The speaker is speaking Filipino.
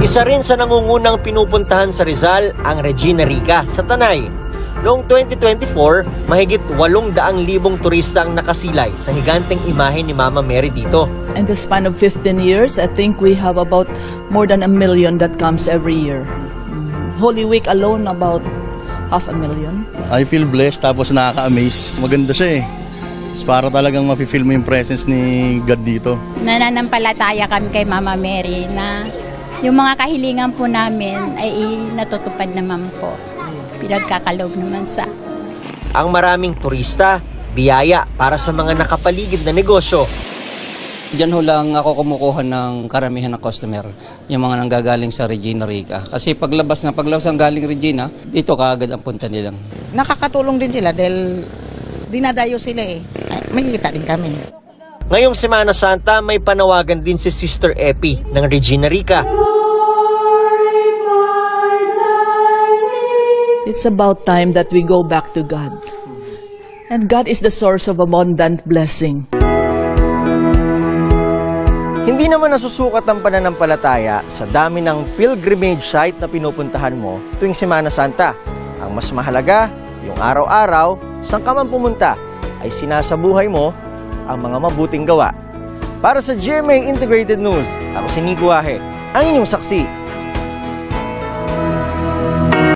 Isa rin sa nangungunang pinupuntahan sa Rizal ang Regina Rica sa Tanay. Noong 2024, mahigit 800,000 turista ang nakasilay sa higanteng imahe ni Mama Mary dito. In the span of 15 years, I think we have about more than 1 million that comes every year. Holy Week alone, about 500,000. I feel blessed, tapos nakaka-amaze. Maganda siya eh. Para talagang mafe-feel mo yung presence ni God dito. Nananampalataya kami kay Mama Mary na yung mga kahilingan po namin ay natutupad naman po. Pinagkakaloob naman sa. Ang maraming turista, biyaya para sa mga nakapaligid na negosyo. Diyan ho lang ako kumukuha ng karamihan ng customer, yung mga nanggagaling sa Regina Rica. Kasi paglabas ng galing Regina, dito kaagad ang punta nila. Nakakatulong din sila dahil dinadayo sila eh. May kita din kami. Ngayong Semana Santa, may panawagan din si Sister Epi ng Regina Rica. It's about time that we go back to God. And God is the source of abundant blessing. Hindi naman nasusukat ang pananampalataya sa dami ng pilgrimage site na pinupuntahan mo tuwing Semana Santa. Ang mas mahalaga, yung araw-araw, saan ka man pumunta, ay sinasabuhay mo ang mga mabuting gawa. Para sa GMA Integrated News, ako si Nico Wahe, ang inyong saksi.